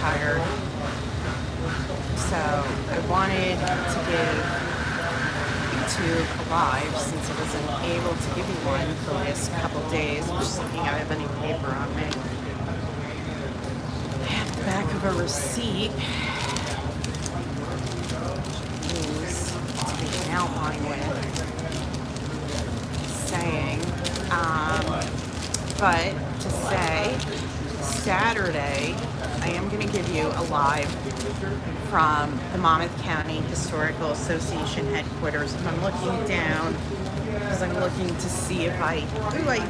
tired. So I wanted to give YouTube a live since I wasn't able to give you one the last couple days. I'm just looking at if any paper on me. I have the back of a receipt. Use to make an outline with. Saying, but to say, Saturday, I am going to give you a live from the Monmouth County Historical Association headquarters. And I'm looking down because I'm looking to see if I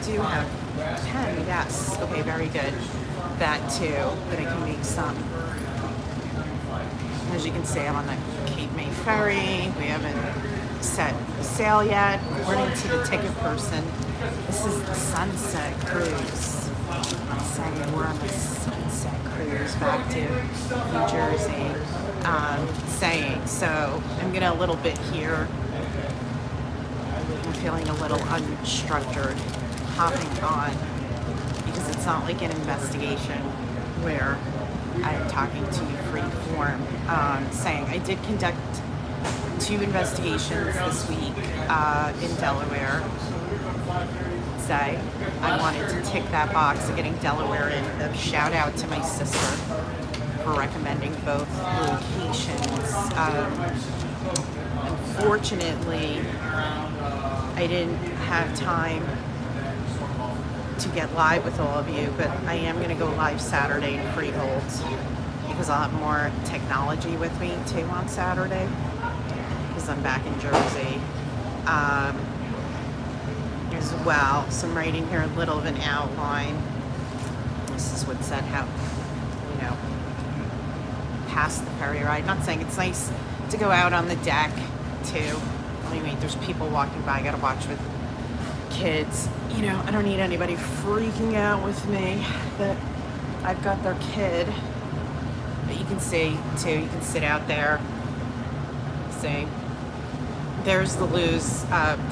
do have a pen, yes. Okay, very good. That too, that I can make some. As you can see, I'm on the Cape May Ferry. We haven't set sail yet. According to the ticket person, this is the Sunset Cruise. Saying we're on the Sunset Cruise back to New Jersey. So I'm gonna a little bit here. I'm feeling a little unstructured hopping on because it's not like an investigation where I'm talking to you free form. Saying I did conduct 2 investigations this week in Delaware. Say I wanted to tick that box of getting Delaware in. A shout out to my sister for recommending both locations. Unfortunately, I didn't have time to get live with all of you, but I am going to go live Saturday in Freehold because I'll have more technology with me too on Saturday because I'm back in Jersey as well. So I'm writing here a little of an outline. This is what said how, past the ferry ride. Not saying it's nice to go out on the deck too. Anyway, there's people walking by. I gotta watch with kids. I don't need anybody freaking out with me that I've got their kid. But you can see too, you can sit out there. See, there's the Lewes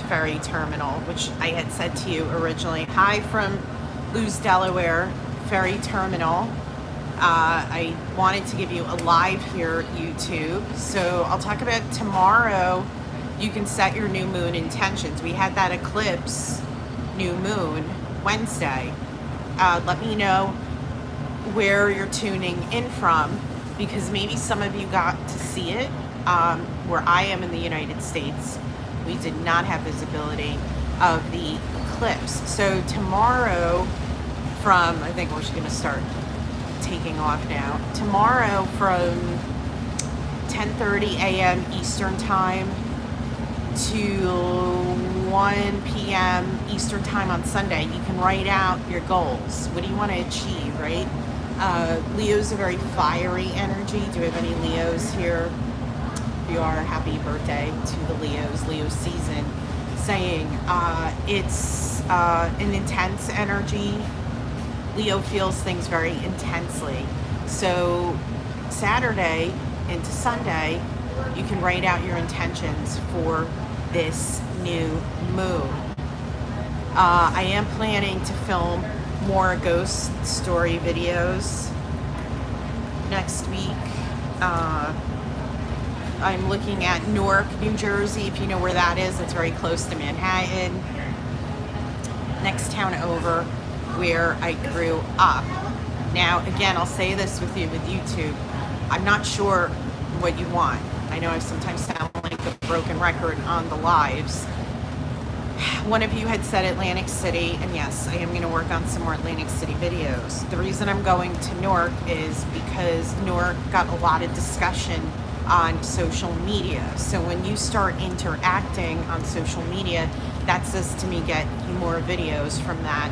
ferry terminal, which I had said to you originally. Hi from Lewes, Delaware ferry terminal. I wanted to give you a live here, YouTube. So I'll talk about tomorrow. You can set your new moon intentions. We had that eclipse new moon Wednesday. Let me know where you're tuning in from because maybe some of you got to see it. Where I am in the United States, we did not have visibility of the eclipse. So tomorrow I think we're just gonna start taking off now. Tomorrow from 10:30 a.m. Eastern time to 1 p.m. Eastern time on Sunday, you can write out your goals. What do you want to achieve, right? Leo's a very fiery energy. Do we have any Leos here? If you are, happy birthday to the Leos, Leo season. Saying it's an intense energy. Leo feels things very intensely. So Saturday into Sunday, you can write out your intentions for this new moon. I am planning to film more ghost story videos next week. I'm looking at Newark, New Jersey, if you know where that is. It's very close to Manhattan. Next town over where I grew up. Now, again, I'll say this with you with YouTube. I'm not sure what you want. I know I sometimes sound like a broken record on the lives. One of you had said Atlantic City, and yes, I am going to work on some more Atlantic City videos. The reason I'm going to Newark is because Newark got a lot of discussion on social media. So when you start interacting on social media, that says to me get you more videos from that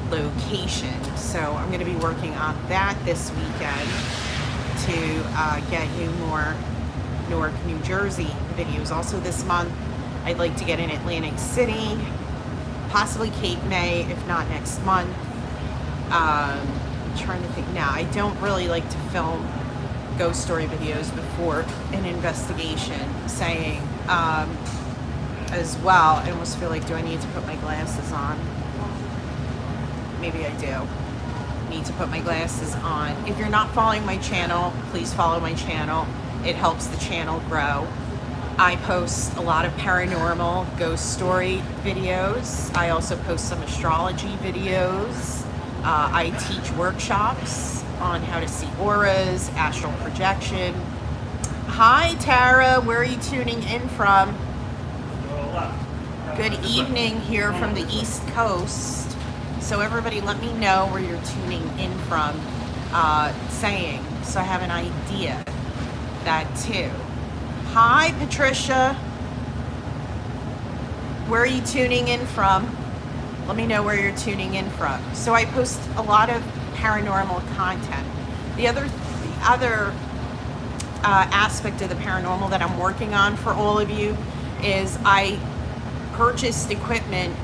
location. So I'm going to be working on that this weekend to get you more Newark, New Jersey videos. Also this month, I'd like to get in Atlantic City, possibly Cape May, if not next month. I'm trying to think now. I don't really like to film ghost story videos before an investigation. Saying as well, I almost feel like, do I need to put my glasses on? Maybe I do. need to put my glasses on. If you're not following my channel, please follow my channel. It helps the channel grow. I post a lot of paranormal ghost story videos. I also post some astrology videos. I teach workshops on how to see auras, astral projection. Hi Tara, where are you tuning in from? Good evening here from the East Coast. So everybody let me know where you're tuning in from, saying, so I have an idea. That too. Hi Patricia, where are you tuning in from? Let me know where you're tuning in from. So I post a lot of paranormal content. The other aspect of the paranormal that I'm working on for all of you is I purchased equipment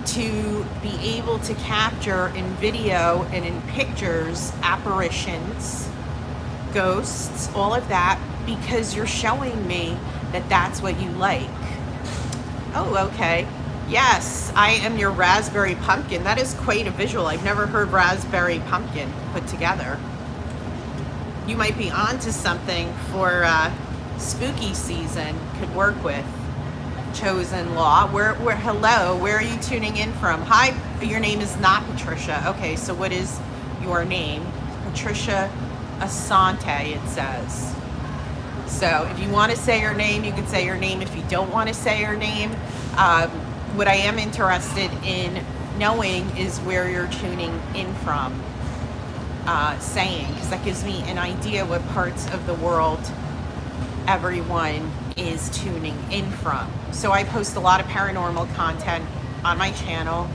to be able to capture in video and in pictures apparitions, ghosts, all of that, because you're showing me that that's what you like. Oh, okay. Yes, I am your raspberry pumpkin. That is quite a visual. I've never heard raspberry pumpkin put together. You might be onto something for spooky season. Could work with. Chosen Law. Hello, where are you tuning in from? Hi, your name is not Patricia. Okay, so what is your name? Patricia Asante, it says. So if you want to say your name, you can say your name. If you don't want to say your name, what I am interested in knowing is where you're tuning in from, saying, because that gives me an idea what parts of the world everyone is tuning in from. So I post a lot of paranormal content on my channel,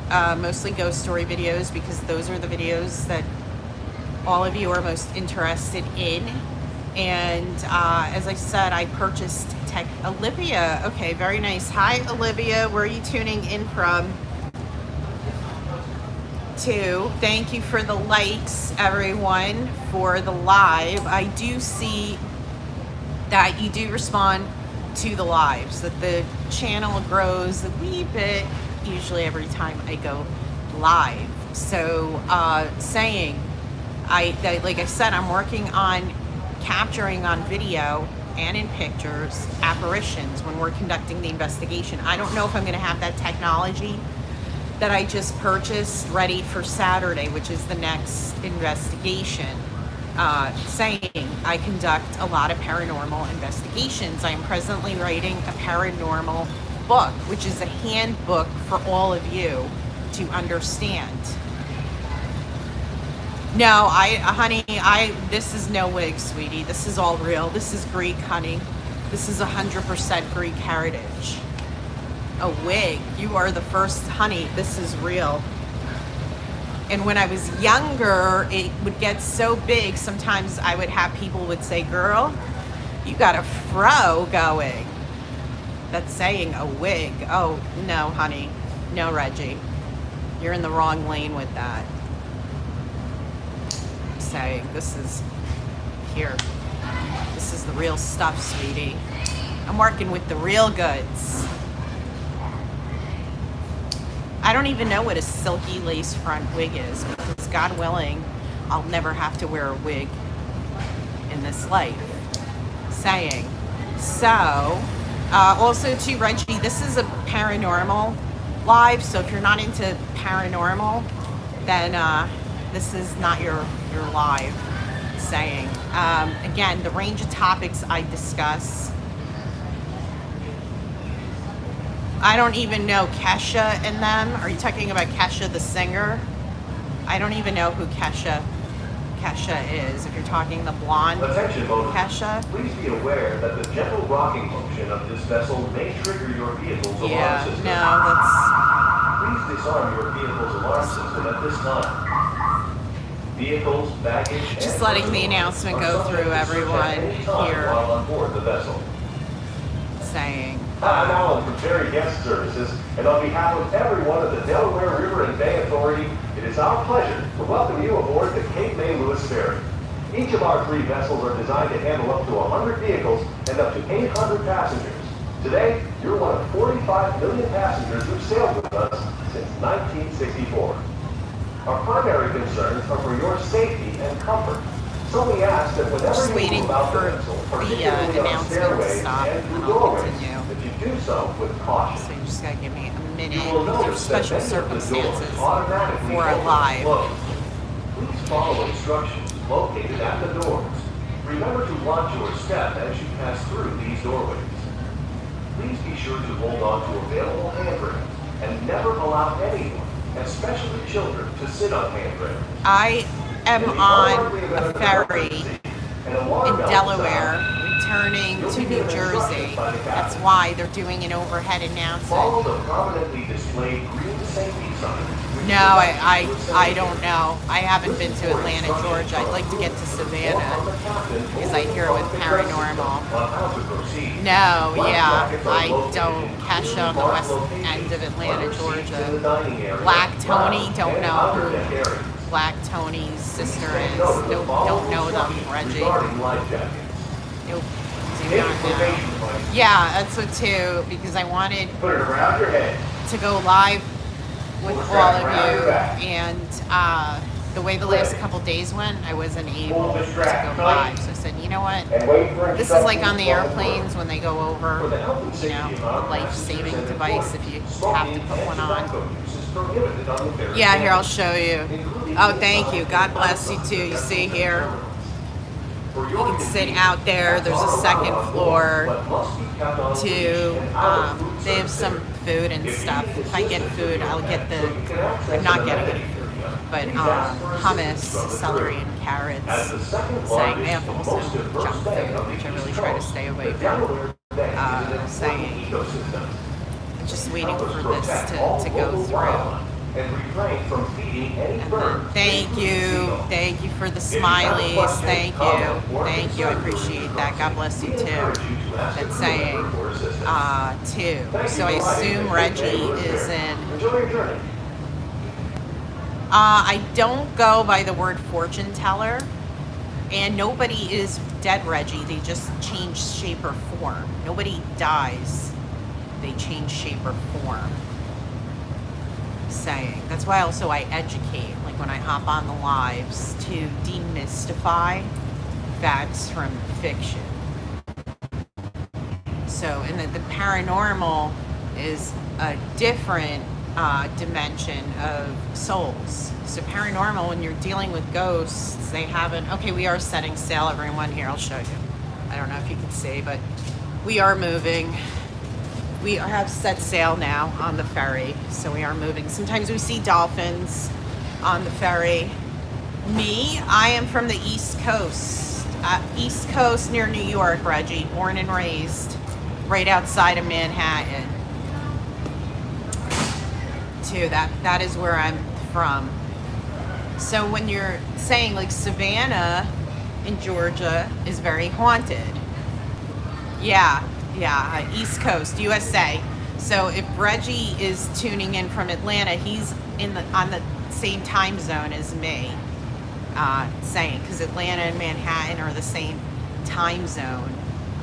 mostly ghost story videos, because those are the videos that all of you are most interested in. And as I said, I purchased Olivia. Okay, very nice. Hi Olivia, where are you tuning in from? Too. Thank you for the likes, everyone, for the live. I do see that you do respond to the lives, that the channel grows a wee bit usually every time I go live. So saying, like I said, I'm working on capturing on video and in pictures apparitions when we're conducting the investigation. I don't know if I'm going to have that technology that I just purchased ready for Saturday, which is the next investigation. Saying I conduct a lot of paranormal investigations. I am presently writing a paranormal book, which is a handbook for all of you to understand. No, honey, this is no wig, sweetie. This is all real. This is Greek, honey. This is 100% Greek heritage. A wig. You are the first, honey. This is real. And when I was younger, it would get so big, sometimes I would have people would say, girl, you got a fro going. That's saying a wig. Oh, no, honey. No, Reggie. You're in the wrong lane with that. I'm saying, this is here. This is the real stuff, sweetie. I'm working with the real goods. I don't even know what a silky lace front wig is, because God willing, I'll never have to wear a wig in this life. Saying. So, also too, Reggie, this is a paranormal live, so if you're not into paranormal, then this is not your live. Saying. Again, the range of topics I discuss, I don't even know Kesha in them. Are you talking about Kesha the singer? I don't even know who Kesha is. If you're talking the blonde Kesha. Please be aware that the gentle rocking motion of this vessel may trigger your vehicle's alarm system. No, that's... Please disarm your vehicle's alarm system at this time. Vehicles, baggage, just letting the announcement go through everyone here. While on board the vessel. Saying. Hi, I'm Alan from Ferry Guest Services, and on behalf of everyone at the Delaware River and Bay Authority, it is our pleasure to welcome you aboard the Cape May Lewes Ferry. Each of our 3 vessels are designed to handle up to 100 vehicles and up to 800 passengers. Today, you're one of 45 million passengers who've sailed with us since 1964. Our primary concerns are for your safety and comfort. So we ask that whenever Just you waiting move out for the vessel, the particularly on announcement to stairways stop, and and through I'll doorways, continue. that you do so with caution. So you just gotta give me a minute. You will These are notice that special many of the doors circumstances automatically for a open and live. close. Please follow instructions located at the doors. Remember to watch your step as you pass through these doorways. Please be sure to hold on to available handrails and never allow anyone, especially children, to sit on handrails. I am In the on unlikely event a of ferry emergency, an alarm in bell Delaware sounds. returning to New Jersey. That's why they're doing an overhead announcement. Follow the prominently displayed green safety sign. No, I don't know. I haven't been to Atlanta, Georgia. I'd like to get to Savannah because I hear with paranormal. No, yeah, I don't. Kesha on the west end of Atlanta, Georgia. Black Tony, don't know who Black Tony's sister is. Don't know them, Reggie. Nope, do not know. Yeah, that's what too, because I wanted Put it around your head. to go live with all of you, and the way the last couple days went, I wasn't able to go live. So I said, you know what? This is like on the airplanes when they go over, you know, a life-saving device if you have to put one on. Yeah, here, I'll show you. Oh, thank you. God bless you too. You see here? You can sit out there. There's a second floor to, they have some food and stuff. If I get food, I'll get the, I'm not getting any food, but hummus, celery, and carrots. Saying they have also junk food, which I really try to stay away from. Saying, just waiting for this to go through. And refrain from feeding any birds. Thank you for the smileys. Thank you. I appreciate that. God bless you too. That's saying, too. So I assume Reggie is in. Enjoy your journey. I don't go by the word fortune teller, and nobody is dead, Reggie. They just change shape or form. Nobody dies. They change shape or form. Saying. That's why also I educate, like when I hop on the lives, to demystify facts from fiction. So, and the paranormal is a different dimension of souls. So paranormal, when you're dealing with ghosts, they haven't, okay, we are setting sail, everyone. Here, I'll show you. I don't know if you can see, but we are moving. We have set sail now on the ferry, so we are moving. Sometimes we see dolphins on the ferry. Me, I am from the East Coast near New York, Reggie, born and raised, right outside of Manhattan. Too, that is where I'm from. So when you're saying like Savannah in Georgia is very haunted, yeah, East Coast, USA. So if Reggie is tuning in from Atlanta, he's on the same time zone as me. Saying, because Atlanta and Manhattan are the same time zone.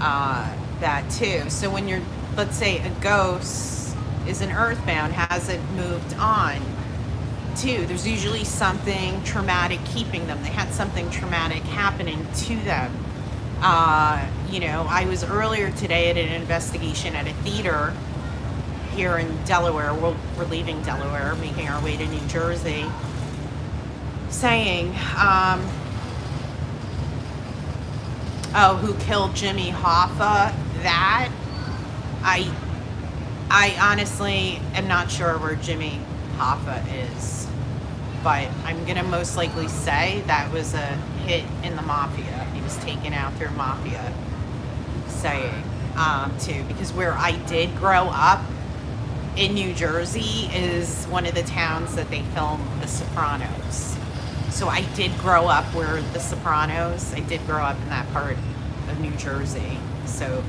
That too. So when you're, let's say a ghost is an earthbound, hasn't moved on too, there's usually something traumatic keeping them. They had something traumatic happening to them. You know, I was earlier today at an investigation at a theater here in Delaware. We're leaving Delaware, making our way to New Jersey. Saying, oh, who killed Jimmy Hoffa? That I honestly am not sure where Jimmy Hoffa is, but I'm gonna most likely say that was a hit in the mafia. He was taken out through mafia. Saying, too, because where I did grow up in New Jersey is one of the towns that they filmed The Sopranos. So I did grow up where The Sopranos, I did grow up in that part of New Jersey. So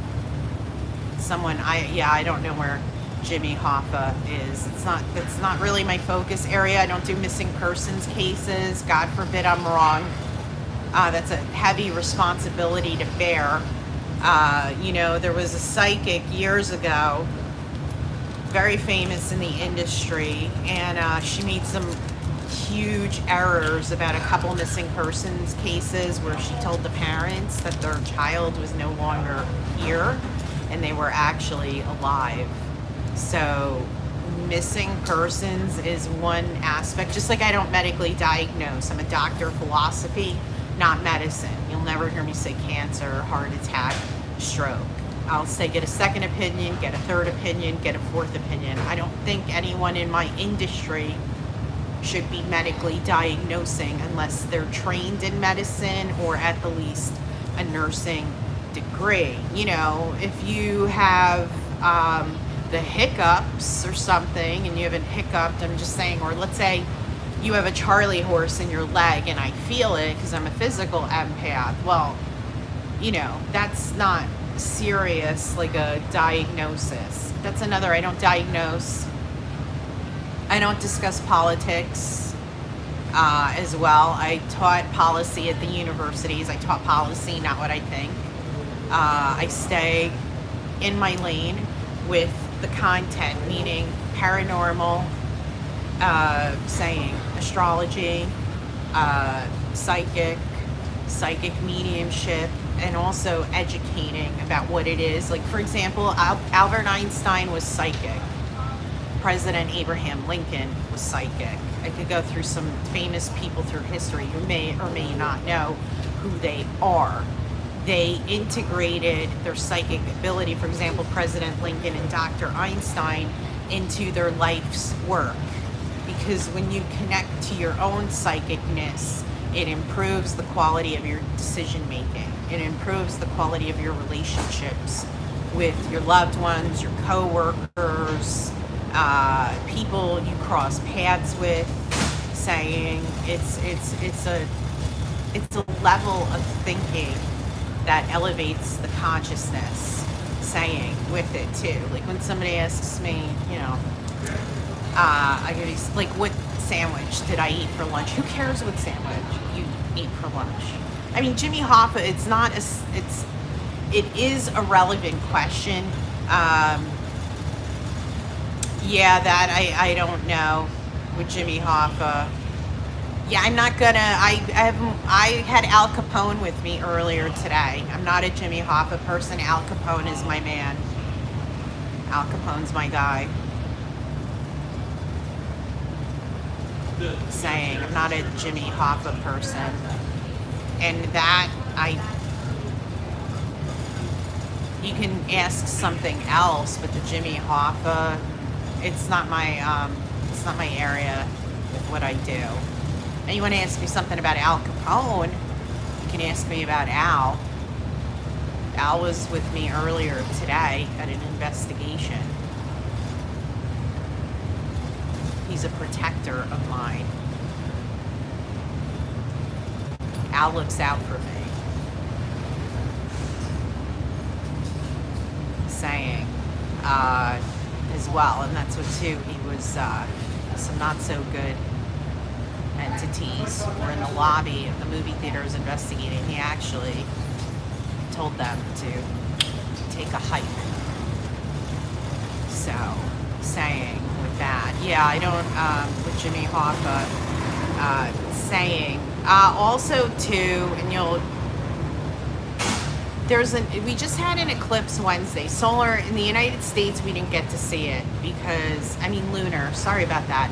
I don't know where Jimmy Hoffa is. It's not really my focus area. I don't do missing persons cases. God forbid I'm wrong. That's a heavy responsibility to bear. You know, there was a psychic years ago, very famous in the industry, and she made some huge errors about a couple missing persons cases where she told the parents that their child was no longer here and they were actually alive. So missing persons is one aspect. Just like I don't medically diagnose. I'm a doctor of philosophy, not medicine. You'll never hear me say cancer, heart attack, stroke. I'll say get a second opinion, get a third opinion, get a fourth opinion. I don't think anyone in my industry should be medically diagnosing unless they're trained in medicine or at the least a nursing degree. You know, if you have the hiccups or something and you haven't hiccuped, I'm just saying, or let's say you have a Charlie horse in your leg and I feel it because I'm a physical empath. Well, you know, that's not serious, like a diagnosis. That's another. I don't diagnose. I don't discuss politics as well. I taught policy at the universities. I taught policy, not what I think. I stay in my lane with the content, meaning paranormal, saying astrology, psychic mediumship, and also educating about what it is. Like, for example, Albert Einstein was psychic. President Abraham Lincoln was psychic. I could go through some famous people through history who may or may not know who they are. They integrated their psychic ability, for example, President Lincoln and Dr. Einstein, into their life's work. Because when you connect to your own psychicness, it improves the quality of your decision making. It improves the quality of your relationships with your loved ones, your co-workers, people you cross paths with. Saying it's a level of thinking that elevates the consciousness. Saying with it too. Like when somebody asks me, you know, I give you like, what sandwich did I eat for lunch? Who cares what sandwich you eat for lunch? I mean, Jimmy Hoffa, it is a relevant question. Yeah, that I don't know with Jimmy Hoffa. Yeah, I'm not gonna. I had Al Capone with me earlier today. I'm not a Jimmy Hoffa person. Al Capone is my man. Al Capone's my guy. Saying I'm not a Jimmy Hoffa person, and that you can ask something else, but the Jimmy Hoffa, it's not my area with what I do. And you want to ask me something about Al Capone, you can ask me about Al. Al was with me earlier today at an investigation. He's a protector of mine. Al looks out for me. Saying as well, and that's what too, he was some not so good entities were in the lobby of the movie theaters investigating. He actually told them to take a hike. So, saying with that, yeah, I don't, with Jimmy Hoffa, saying, also too, and we just had an eclipse Wednesday. Solar, in the United States, we didn't get to see it because, lunar, sorry about that.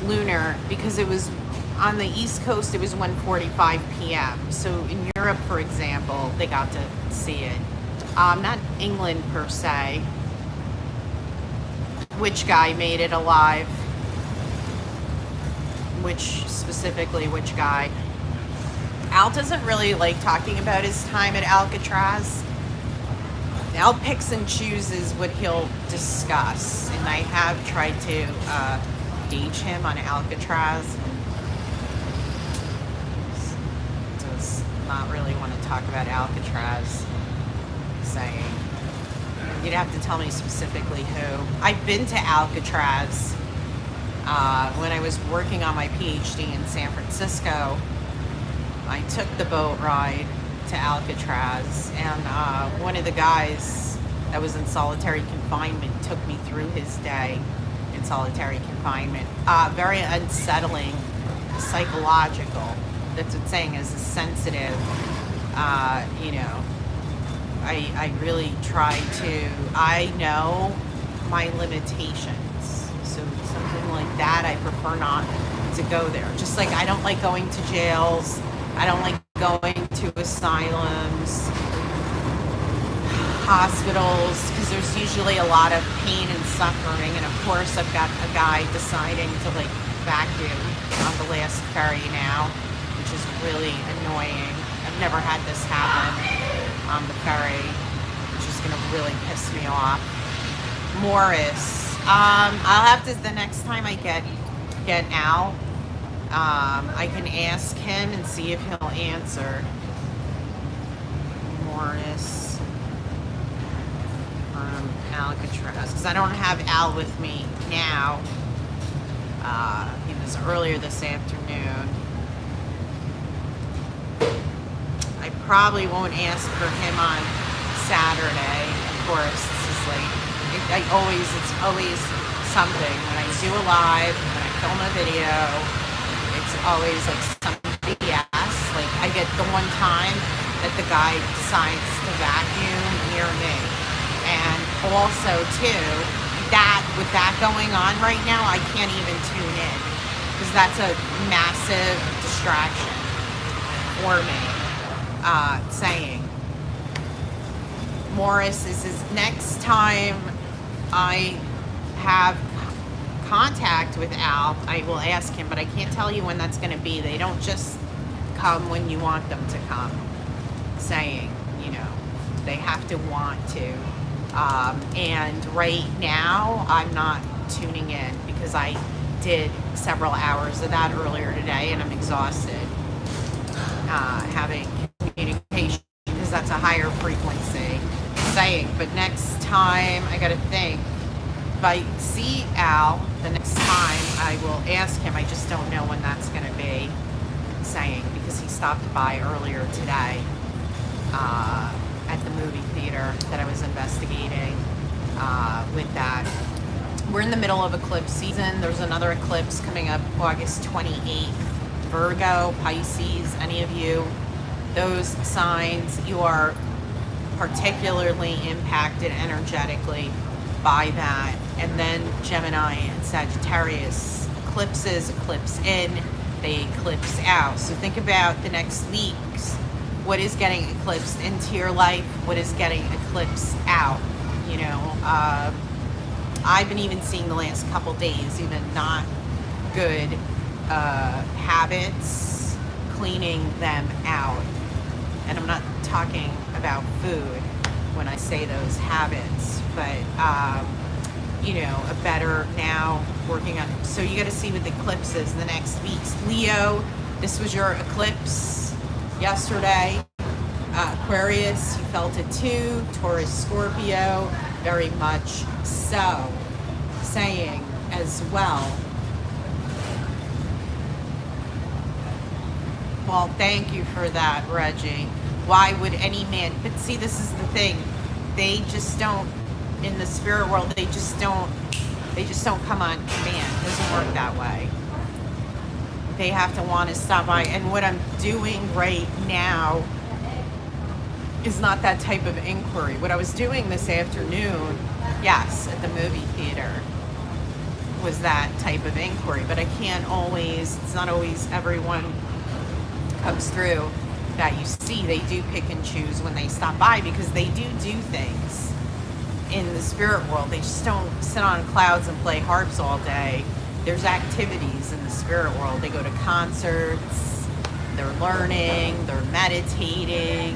Lunar, because it was on the East Coast, it was 1:45 p.m. So in Europe, for example, they got to see it. Not England per se. Which guy made it alive? Which guy? Al doesn't really like talking about his time at Alcatraz. Al picks and chooses what he'll discuss, and I have tried to gauge him on Alcatraz. Does not really want to talk about Alcatraz, saying, you'd have to tell me specifically who. I've been to Alcatraz when I was working on my PhD in San Francisco. I took the boat ride to Alcatraz, and one of the guys that was in solitary confinement took me through his day in solitary confinement. Very unsettling psychological. That's what saying is sensitive. You know, I really try to, I know my limitations. So something like that, I prefer not to go there. Just like I don't like going to jails. I don't like going to asylums, hospitals, because there's usually a lot of pain and suffering. And of course, I've got a guy deciding to like vacuum on the last ferry now, which is really annoying. I've never had this happen on the ferry, which is gonna really piss me off. Morris, I'll have to, the next time I get Al, I can ask him and see if he'll answer. Morris from Alcatraz, because I don't have Al with me now. He was earlier this afternoon. I probably won't ask for him on Saturday. Of course, this is like, it's always something. When I do a live, when I film a video, it's always like somebody asks. Like I get the one time that the guy decides to vacuum near me. And also too, that with that going on right now, I can't even tune in because that's a massive distraction for me. Saying Morris is his next time I have contact with Al, I will ask him, but I can't tell you when that's going to be. They don't just come when you want them to come. Saying, you know, they have to want to. And right now, I'm not tuning in because I did several hours of that earlier today, and I'm exhausted. Having communication because that's a higher frequency. Saying, but next time I got to think. If I see Al the next time, I will ask him. I just don't know when that's going to be. Saying, because he stopped by earlier today at the movie theater that I was investigating with that. We're in the middle of eclipse season. There's another eclipse coming up August 28th. Virgo, Pisces, any of you, those signs, you are particularly impacted energetically by that. And then Gemini and Sagittarius, eclipses, eclipse in, they eclipse out. So think about the next weeks. What is getting eclipsed into your life? What is getting eclipsed out? You know, I've been even seeing the last couple days, even not good habits, cleaning them out. And I'm not talking about food when I say those habits, but you know, a better now working on. So you got to see what the eclipse is in the next weeks. Leo, this was your eclipse yesterday. Aquarius, you felt it too. Taurus, Scorpio, very much so. Saying as well. Well, thank you for that, Reggie. Why would any man? But see, this is the thing. They just don't, in the spirit world, they just don't come on command. It doesn't work that way. They have to want to stop by. And what I'm doing right now is not that type of inquiry. What I was doing this afternoon, yes, at the movie theater, was that type of inquiry. But I can't always, it's not always everyone comes through that you see. They do pick and choose when they stop by because they do things in the spirit world. They just don't sit on clouds and play harps all day. There's activities in the spirit world. They go to concerts, they're learning, they're meditating.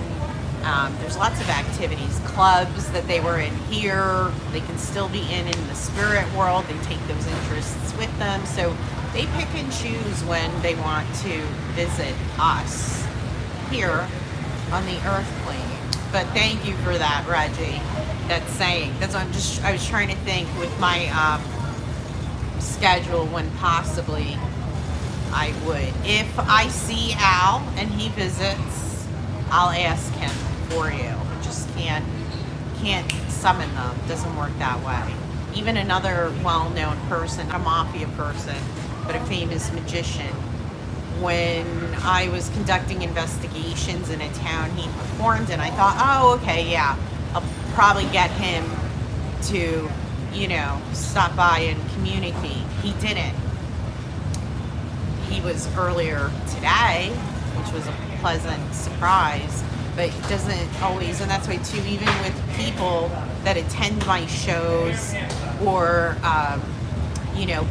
There's lots of activities, clubs that they were in here, they can still be in the spirit world. They take those interests with them. So they pick and choose when they want to visit us here on the earth plane. But thank you for that, Reggie. That's saying. That's what I was trying to think with my schedule when possibly I would. If I see Al and he visits, I'll ask him for you. I just can't summon them. Doesn't work that way. Even another well-known person, a mafia person, but a famous magician, when I was conducting investigations in a town he performed in. I thought, oh, okay, yeah, I'll probably get him to, stop by and communicate. He didn't. He was earlier today, which was a pleasant surprise, but it doesn't always, and that's why too, even with people that attend my shows or,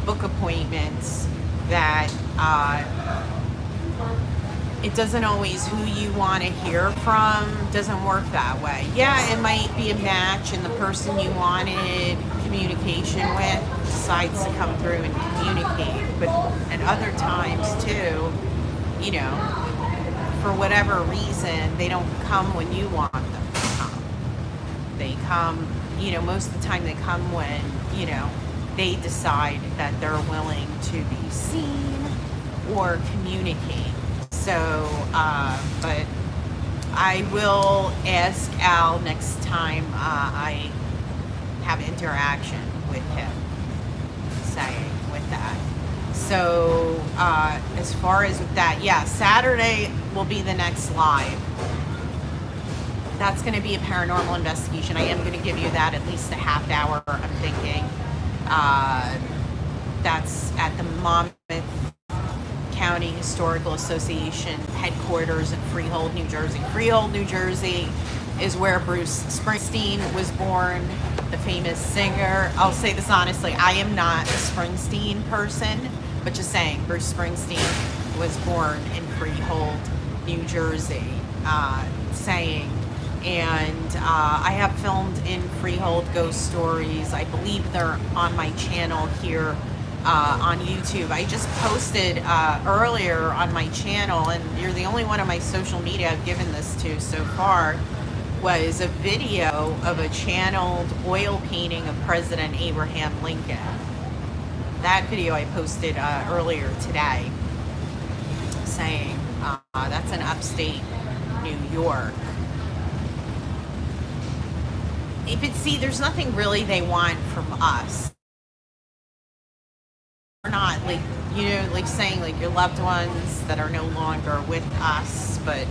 book appointments, that it doesn't always who you want to hear from doesn't work that way. Yeah, it might be a match and the person you wanted communication with decides to come through and communicate, but at other times too, for whatever reason, they don't come when you want them to come. They come, most of the time they come when, they decide that they're willing to be seen or communicate. So, but I will ask Al next time I have interaction with him, saying with that. So, as far as with that, yeah, Saturday will be the next live. That's going to be a paranormal investigation. I am going to give you that at least a half hour, I'm thinking. That's at the Monmouth County Historical Association headquarters in Freehold, New Jersey. Freehold, New Jersey is where Bruce Springsteen was born, the famous singer. I'll say this honestly, I am not a Springsteen person, but just saying, Bruce Springsteen was born in Freehold, New Jersey, and I have filmed in Freehold ghost stories. I believe they're on my channel here on YouTube. I just posted earlier on my channel, and you're the only one on my social media I've given this to so far, was a video of a channeled oil painting of President Abraham Lincoln. That video I posted earlier today, saying that's in upstate New York. There's nothing really they want from us. We're not like saying like your loved ones that are no longer with us, but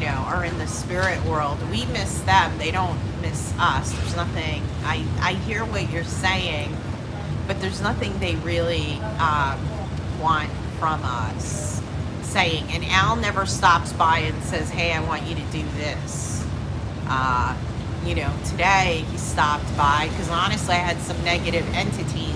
are in the spirit world. We miss them. They don't miss us. There's nothing. I hear what you're saying, but there's nothing they really want from us. Saying, and Al never stops by and says, "Hey, I want you to do this." Today he stopped by because honestly I had some negative entities